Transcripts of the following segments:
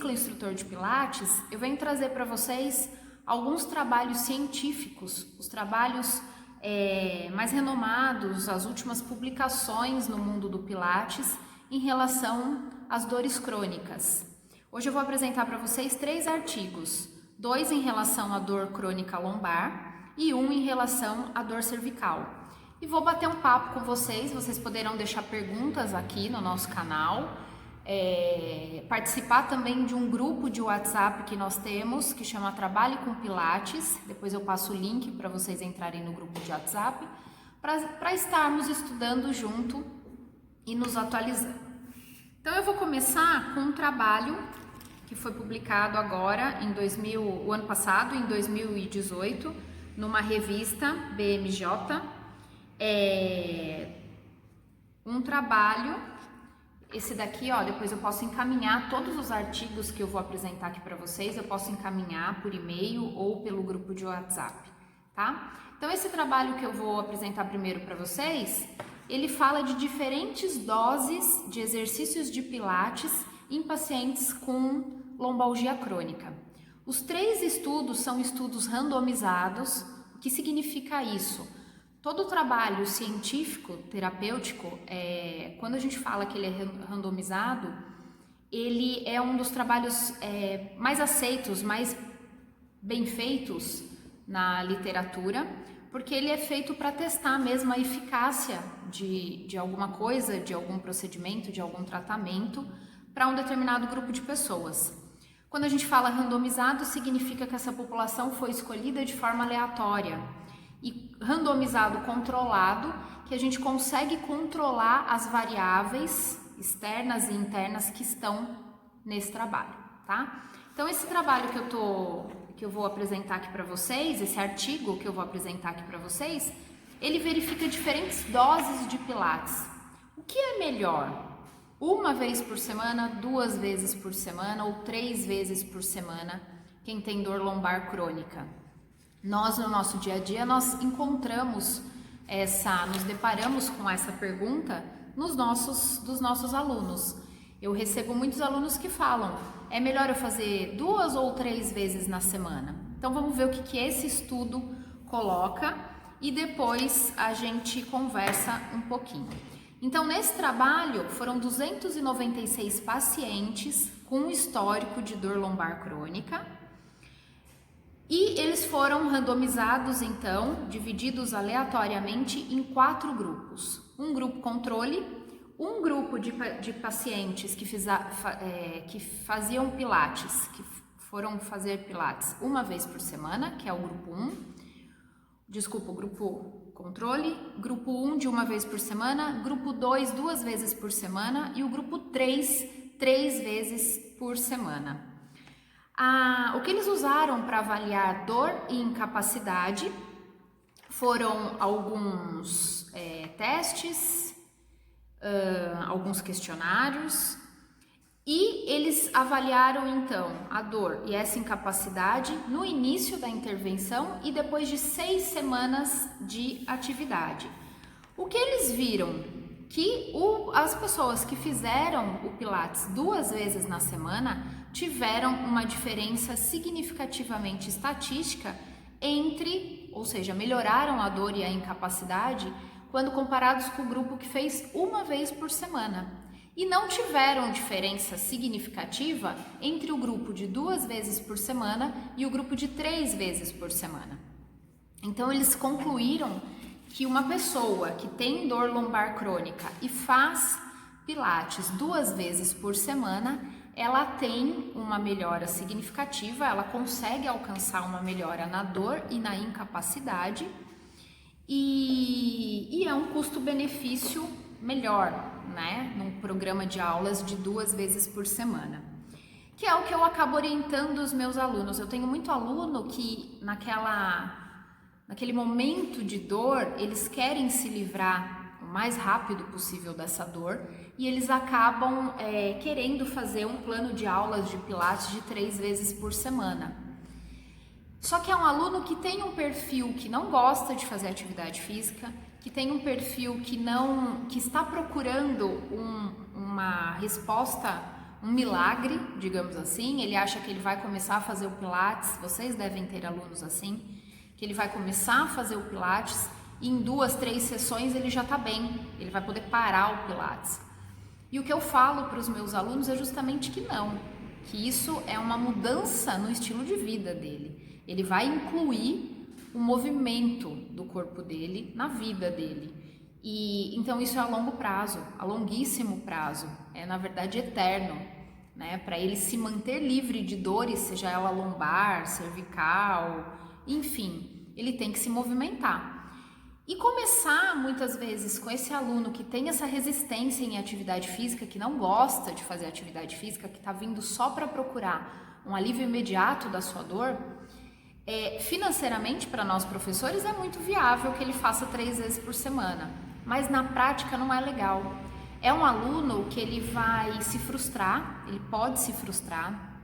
Instrutor de Pilates, eu venho trazer para vocês alguns trabalhos científicos, os trabalhos mais renomados, as últimas publicações no mundo do Pilates em relação às dores crônicas. Hoje eu vou apresentar para vocês 3 artigos, 2 em relação à dor crônica lombar e 1 em relação à dor cervical. E vou bater um papo com vocês poderão deixar perguntas aqui no nosso canal, participar também de um grupo de WhatsApp que nós temos, que chama Trabalhe com Pilates. Depois eu passo o link para vocês entrarem no grupo de WhatsApp, para estarmos estudando junto e nos atualizando. Então eu vou começar com um trabalho que foi publicado agora, o ano passado, em 2018, numa revista BMJ, um trabalho. Esse daqui, ó, depois eu posso encaminhar todos os artigos que eu vou apresentar aqui para vocês, eu posso encaminhar por e-mail ou pelo grupo de WhatsApp, tá? Então esse trabalho que eu vou apresentar primeiro para vocês, ele fala de diferentes doses de exercícios de pilates em pacientes com lombalgia crônica. Os 3 estudos são estudos randomizados. O que significa isso? Todo trabalho científico, terapêutico, quando a gente fala que ele é randomizado, ele é um dos trabalhos mais aceitos, mais bem feitos na literatura, porque ele é feito para testar mesmo a eficácia de alguma coisa, de algum procedimento, de algum tratamento para um determinado grupo de pessoas. Quando a gente fala randomizado, significa que essa população foi escolhida de forma aleatória. E randomizado controlado, que a gente consegue controlar as variáveis externas e internas que estão nesse trabalho, tá? Então esse trabalho que eu vou apresentar aqui para vocês, esse artigo que eu vou apresentar aqui para vocês, ele verifica diferentes doses de pilates. O que é melhor? 1 vez por semana, 2 vezes por semana ou 3 vezes por semana, quem tem dor lombar crônica? Nós, no nosso dia a dia, nós nos deparamos com essa pergunta dos nossos alunos. Eu recebo muitos alunos que falam, é melhor eu fazer 2 ou 3 vezes na semana? Então vamos ver o que esse estudo coloca e depois a gente conversa um pouquinho. Então nesse trabalho foram 296 pacientes com histórico de dor lombar crônica, e eles foram randomizados, então, divididos aleatoriamente em 4 grupos. Um grupo controle, um grupo de pacientes que faziam pilates, que foram fazer pilates 1 vez por semana, que é o grupo 1. Desculpa, o grupo controle, grupo 1 de 1 vez por semana, grupo 2, 2 vezes por semana e o grupo 3, 3 vezes por semana. O que eles usaram para avaliar dor e incapacidade foram alguns testes, alguns questionários, e eles avaliaram então a dor e essa incapacidade no início da intervenção e depois de 6 semanas de atividade. O que eles viram? Que as pessoas que fizeram o Pilates 2 vezes na semana tiveram uma diferença significativamente estatística ou seja, melhoraram a dor e a incapacidade quando comparados com o grupo que fez 1 vez por semana. E não tiveram diferença significativa entre o grupo de 2 vezes por semana e o grupo de 3 vezes por semana. Então eles concluíram que uma pessoa que tem dor lombar crônica e faz pilates 2 vezes por semana, ela tem uma melhora significativa, ela consegue alcançar uma melhora na dor e na incapacidade e é um custo-benefício melhor, né? Num programa de aulas de 2 vezes por semana. Que é o que eu acabo orientando os meus alunos. Eu tenho muito aluno que naquele momento de dor, eles querem se livrar o mais rápido possível dessa dor e eles acabam querendo fazer um plano de aulas de pilates de 3 vezes por semana. Só que é um aluno que tem um perfil que não gosta de fazer atividade física, que tem um perfil que está procurando uma resposta um milagre, digamos assim. Ele acha que ele vai começar a fazer o Pilates, vocês devem ter alunos assim, que ele vai começar a fazer o Pilates e em 2, 3 sessões ele já está bem, ele vai poder parar o Pilates. E o que eu falo para os meus alunos é justamente que não, que isso é uma mudança no estilo de vida dele. Ele vai incluir o movimento do corpo dele na vida dele. E então isso é a longo prazo, a longuíssimo prazo, é na verdade eterno, né? Para ele se manter livre de dores, seja ela lombar, cervical, enfim, ele tem que se movimentar. E começar muitas vezes com esse aluno que tem essa resistência em atividade física, que não gosta de fazer atividade física, que está vindo só para procurar um alívio imediato da sua dor, financeiramente para nós professores é muito viável que ele faça 3 vezes por semana, mas na prática não é legal. É um aluno que ele vai se frustrar, ele pode se frustrar,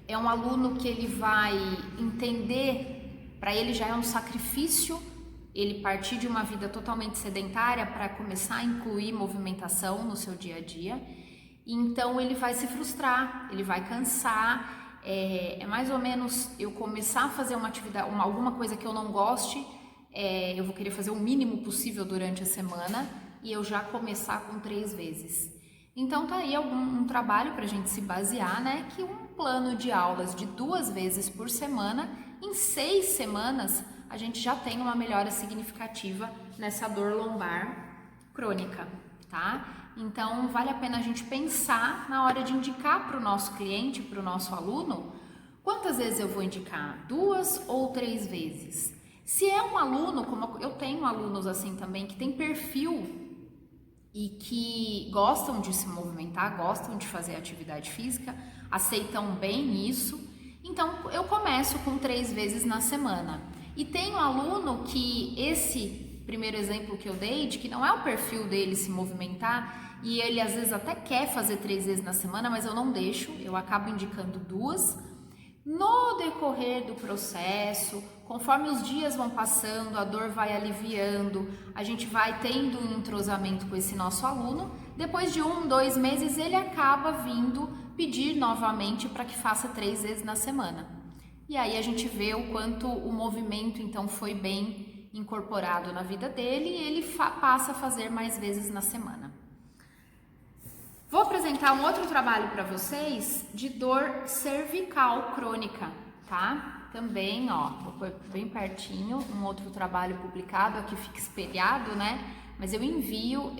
é um aluno que ele vai entender, para ele já é um sacrifício ele partir de uma vida totalmente sedentária para começar a incluir movimentação no seu dia a dia, então ele vai se frustrar, ele vai cansar, é mais ou menos eu começar a fazer uma atividade, alguma coisa que eu não goste, eu vou querer fazer o mínimo possível durante a semana e eu já começar com 3 vezes. Então tá aí um trabalho para a gente se basear, né, que um plano de aulas de 2 vezes por semana, em 6 semanas, a gente já tem uma melhora significativa nessa dor lombar crônica, tá? Então, vale a pena a gente pensar na hora de indicar para o nosso cliente, para o nosso aluno, quantas vezes eu vou indicar? 2 ou 3 vezes? Se é um aluno, como eu tenho alunos assim também, que tem perfil e que gostam de se movimentar, gostam de fazer atividade física, aceitam bem isso, então eu começo com 3 vezes na semana. E tem um aluno que esse primeiro exemplo que eu dei, de que não é o perfil dele se movimentar, e ele às vezes até quer fazer 3 vezes na semana, mas eu não deixo, eu acabo indicando 2. No decorrer do processo, conforme os dias vão passando, a dor vai aliviando, a gente vai tendo um entrosamento com esse nosso aluno, depois de 1, 2 meses ele acaba vindo pedir novamente para que faça 3 vezes na semana. E aí a gente vê o quanto o movimento então foi bem incorporado na vida dele e ele passa a fazer mais vezes na semana. Vou apresentar um outro trabalho para vocês de dor cervical crônica, tá? Também, ó, vou pôr bem pertinho, um outro trabalho publicado, aqui fica espelhado, né? Mas eu envio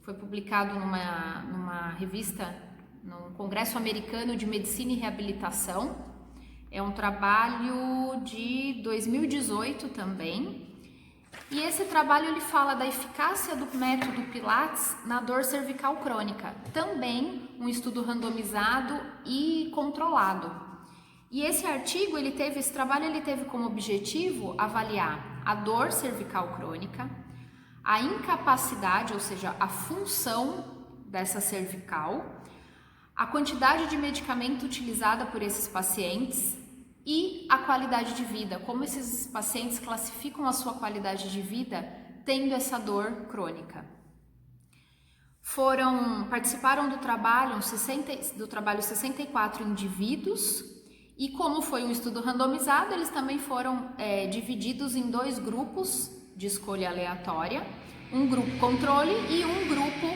foi publicado numa revista, num Congresso Americano de Medicina e Reabilitação. É um trabalho de 2018 também, e esse trabalho ele fala da eficácia do método Pilates na dor cervical crônica, também um estudo randomizado e controlado. E esse trabalho ele teve como objetivo avaliar a dor cervical crônica, a incapacidade, ou seja, a função dessa cervical, a quantidade de medicamento utilizada por esses pacientes e a qualidade de vida, como esses pacientes classificam a sua qualidade de vida tendo essa dor crônica. Participaram do trabalho 64 indivíduos e como foi um estudo randomizado, eles também foram divididos em 2 grupos de escolha aleatória, um grupo controle e um grupo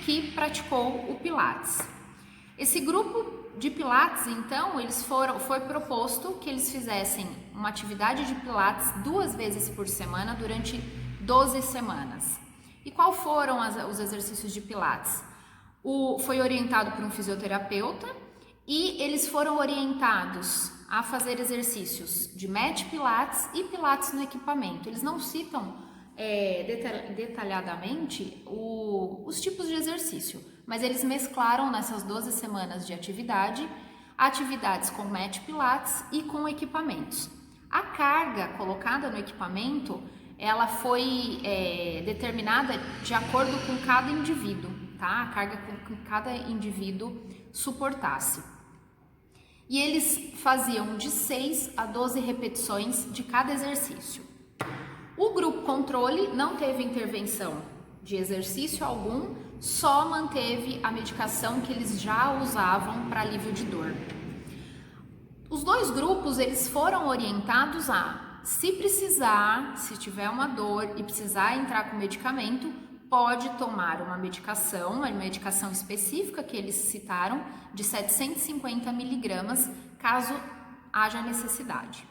que praticou o Pilates. Esse grupo de Pilates, então, foi proposto que eles fizessem uma atividade de Pilates 2 vezes por semana durante 12 semanas. E qual foram os exercícios de Pilates? Foi orientado por um fisioterapeuta e eles foram orientados a fazer exercícios de mat Pilates e Pilates no equipamento. Eles não citam detalhadamente os tipos de exercício, mas eles mesclaram nessas 12 semanas de atividades com mat Pilates e com equipamentos. A carga colocada no equipamento, ela foi determinada de acordo com cada indivíduo, tá? A carga que cada indivíduo suportasse. E eles faziam de 6 a 12 repetições de cada exercício. O grupo controle não teve intervenção de exercício algum, só manteve a medicação que eles já usavam para alívio de dor. Os dois grupos, eles foram orientados a, se precisar, se tiver uma dor e precisar entrar com medicamento, pode tomar uma medicação específica que eles citaram, de 750 miligramas, caso haja necessidade.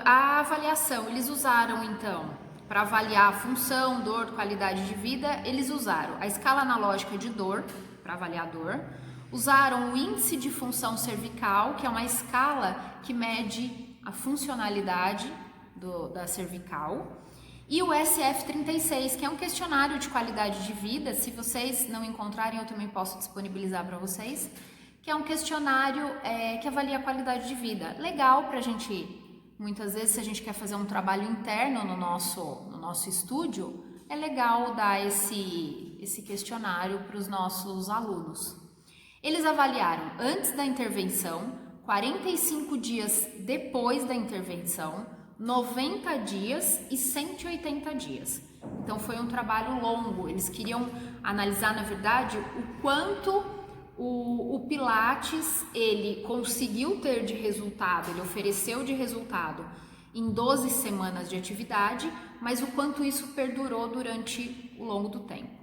A avaliação, eles usaram então, para avaliar a função, dor, qualidade de vida, eles usaram a escala analógica de dor, para avaliar a dor, usaram o índice de função cervical, que é uma escala que mede a funcionalidade da cervical, e o SF36, que é um questionário de qualidade de vida. Se vocês não encontrarem, eu também posso disponibilizar para vocês, que é um questionário que avalia a qualidade de vida. Legal para a gente, muitas vezes, se a gente quer fazer um trabalho interno no nosso estúdio, é legal dar esse questionário para os nossos alunos. Eles avaliaram antes da intervenção, 45 dias depois da intervenção, 90 dias e 180 dias. Então foi um trabalho longo. Eles queriam analisar, na verdade, o quanto o Pilates ele conseguiu ter de resultado, ele ofereceu de resultado em 12 semanas de atividade, mas o quanto isso perdurou durante o longo do tempo.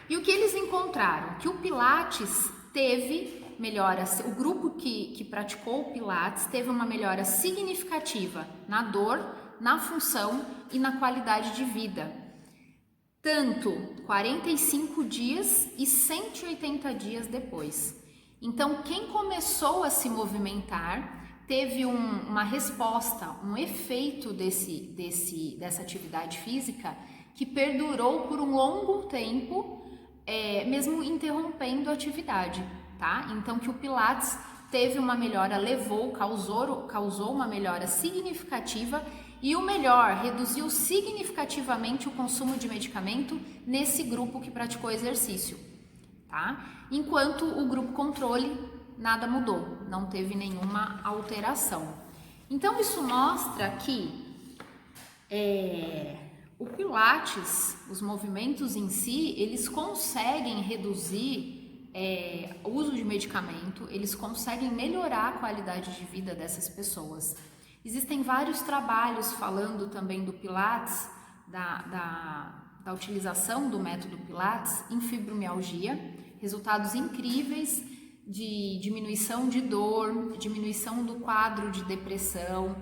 E o que eles encontraram? Que o Pilates teve melhora, o grupo que praticou o Pilates teve uma melhora significativa na dor, na função e na qualidade de vida. Tanto 45 dias e 180 dias depois. Então, quem começou a se movimentar teve uma resposta, um efeito dessa atividade física que perdurou por um longo tempo, mesmo interrompendo a atividade, tá? Então, que o Pilates teve uma melhora, causou uma melhora significativa e o melhor, reduziu significativamente o consumo de medicamento nesse grupo que praticou exercício, tá? Enquanto o grupo controle, nada mudou, não teve nenhuma alteração. Então, isso mostra que o Pilates, os movimentos em si, eles conseguem reduzir o uso de medicamento, eles conseguem melhorar a qualidade de vida dessas pessoas. Existem vários trabalhos falando também do Pilates, da utilização do método Pilates em fibromialgia, resultados incríveis de diminuição de dor, diminuição do quadro de depressão,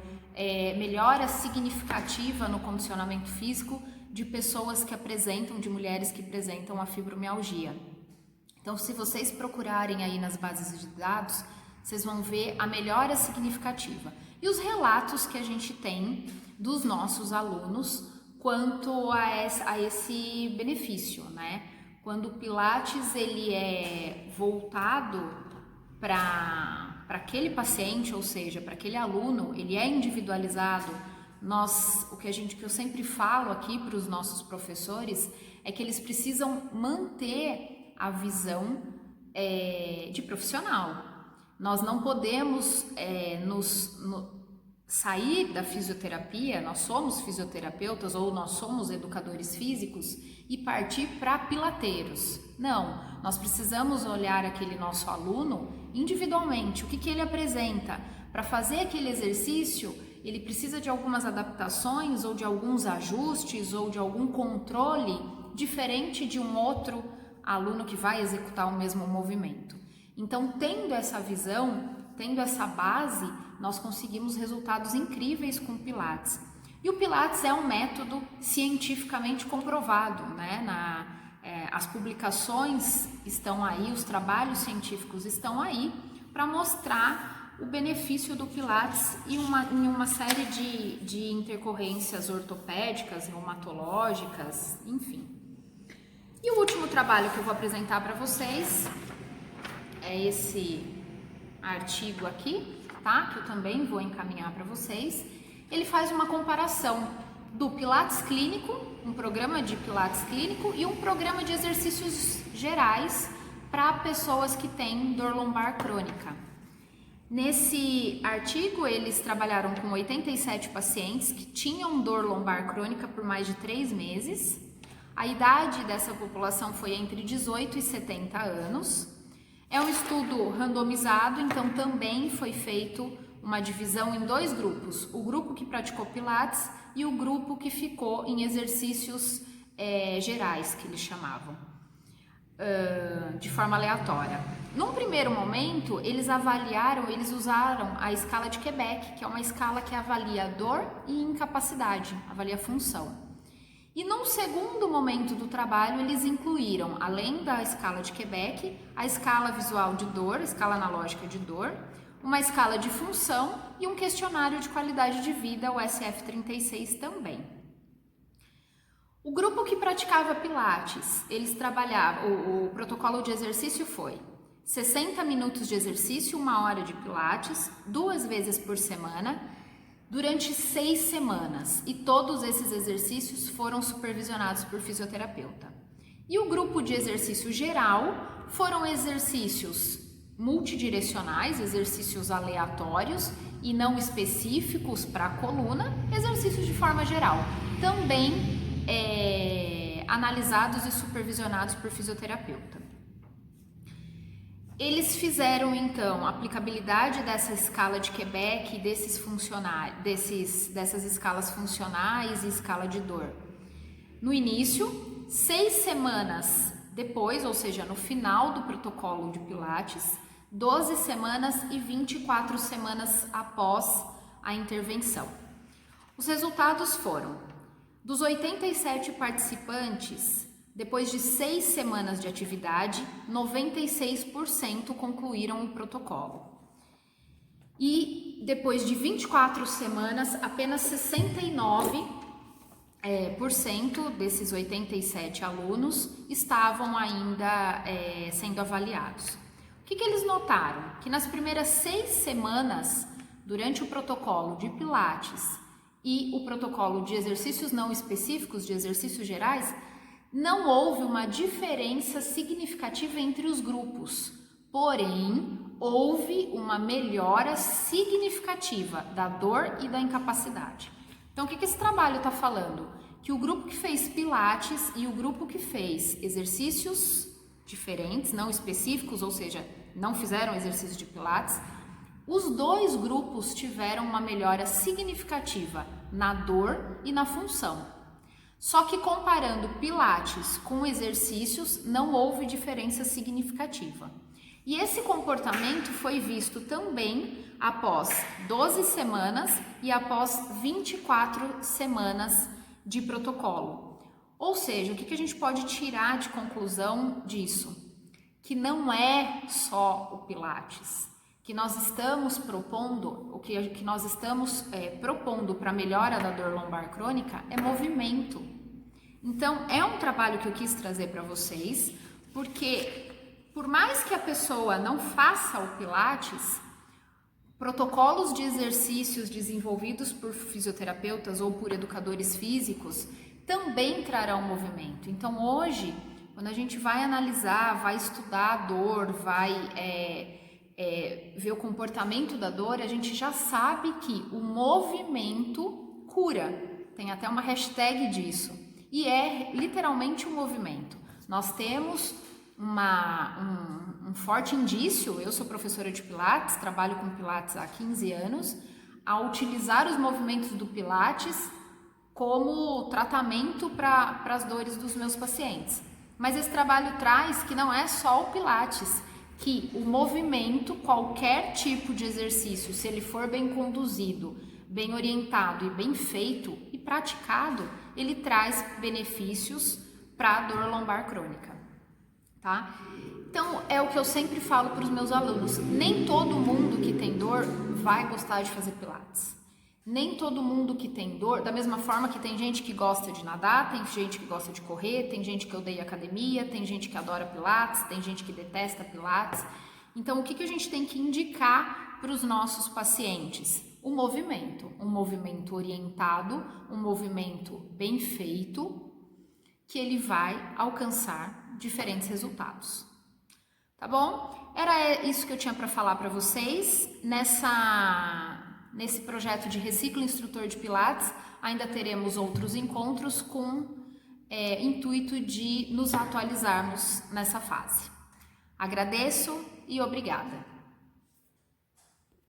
melhora significativa no condicionamento físico de pessoas que apresentam, de mulheres que apresentam a fibromialgia. Então, se vocês procurarem aí nas bases de dados, vocês vão ver a melhora significativa. E os relatos que a gente tem dos nossos alunos quanto a esse benefício, né? Quando o Pilates ele é voltado para aquele paciente, ou seja, para aquele aluno, ele é individualizado. O que eu sempre falo aqui para os nossos professores é que eles precisam manter a visão de profissional. Nós não podemos sair da fisioterapia, nós somos fisioterapeutas ou nós somos educadores físicos e partir para pilateiros. Não, nós precisamos olhar aquele nosso aluno individualmente, o que ele apresenta. Para fazer aquele exercício, ele precisa de algumas adaptações ou de alguns ajustes ou de algum controle diferente de um outro aluno que vai executar o mesmo movimento. Então, tendo essa visão, tendo essa base, nós conseguimos resultados incríveis com o Pilates. E o Pilates é um método cientificamente comprovado, né? As publicações estão aí, os trabalhos científicos estão aí para mostrar o benefício do Pilates em uma série de intercorrências ortopédicas, reumatológicas, enfim. E o último trabalho que eu vou apresentar para vocês é esse artigo aqui, tá? Que eu também vou encaminhar para vocês. Ele faz uma comparação do Pilates clínico, um programa de Pilates clínico e um programa de exercícios gerais para pessoas que têm dor lombar crônica. Nesse artigo, eles trabalharam com 87 pacientes que tinham dor lombar crônica por mais de 3 meses. A idade dessa população foi entre 18 e 70 anos. É um estudo randomizado, então também foi feito uma divisão em 2 grupos, o grupo que praticou Pilates e o grupo que ficou em exercícios gerais, que eles chamavam, de forma aleatória. Num primeiro momento, eles usaram a escala de Quebec, que é uma escala que avalia dor e incapacidade, avalia função. E num segundo momento do trabalho, eles incluíram, além da escala de Quebec, a escala visual de dor, a escala analógica de dor, uma escala de função e um questionário de qualidade de vida, o SF36 também. O grupo que praticava Pilates, eles trabalhavam, o protocolo de exercício foi 60 minutos de exercício, 1 hora de Pilates, 2 vezes por semana, durante 6 semanas, e todos esses exercícios foram supervisionados por fisioterapeuta. E o grupo de exercício geral foram exercícios multidirecionais, exercícios aleatórios e não específicos para a coluna, exercícios de forma geral, também analisados e supervisionados por fisioterapeuta. Eles fizeram então a aplicabilidade dessa escala de Quebec e dessas escalas funcionais e escala de dor. No início, 6 semanas depois, ou seja, no final do protocolo de Pilates, 12 semanas e 24 semanas após a intervenção. Os resultados foram: dos 87 participantes, depois de 6 semanas de atividade, 96% concluíram o protocolo. E depois de 24 semanas, apenas 69% desses 87 alunos estavam ainda sendo avaliados. O que eles notaram? Que nas primeiras 6 semanas, durante o protocolo de Pilates e o protocolo de exercícios não específicos, de exercícios gerais, não houve uma diferença significativa entre os grupos, porém, houve uma melhora significativa da dor e da incapacidade. Então, o que esse trabalho está falando? Que o grupo que fez Pilates e o grupo que fez exercícios diferentes, não específicos, ou seja, não fizeram exercício de Pilates, os 2 grupos tiveram uma melhora significativa na dor e na função. Só que comparando Pilates com exercícios, não houve diferença significativa. E esse comportamento foi visto também após 12 semanas e após 24 semanas de protocolo. Ou seja, o que a gente pode tirar de conclusão disso? Que não é só o Pilates. Que nós estamos propondo, o que nós estamos propondo para a melhora da dor lombar crônica é movimento. Então, é um trabalho que eu quis trazer para vocês, porque por mais que a pessoa não faça o Pilates, protocolos de exercícios desenvolvidos por fisioterapeutas ou por educadores físicos também trarão movimento. Então, hoje, quando a gente vai analisar, vai estudar a dor, vai ver o comportamento da dor, a gente já sabe que o movimento cura. Tem até uma hashtag disso. E é literalmente um movimento. Nós temos um forte indício, eu sou professora de Pilates, trabalho com Pilates há 15 anos, a utilizar os movimentos do Pilates como tratamento para as dores dos meus pacientes. Mas esse trabalho traz que não é só o Pilates, que o movimento, qualquer tipo de exercício, se ele for bem conduzido, bem orientado e bem feito e praticado, ele traz benefícios para a dor lombar crônica, tá? Então, é o que eu sempre falo para os meus alunos, nem todo mundo que tem dor vai gostar de fazer Pilates. Nem todo mundo que tem dor, da mesma forma que tem gente que gosta de nadar, tem gente que gosta de correr, tem gente que odeia academia, tem gente que adora Pilates, tem gente que detesta Pilates. Então, o que a gente tem que indicar para os nossos pacientes? Um movimento orientado, um movimento bem feito, que ele vai alcançar diferentes resultados. Tá bom? Era isso que eu tinha para falar para vocês. Nesse projeto de Reciclo Instrutor de Pilates, ainda teremos outros encontros com intuito de nos atualizarmos nessa fase. Agradeço e obrigada!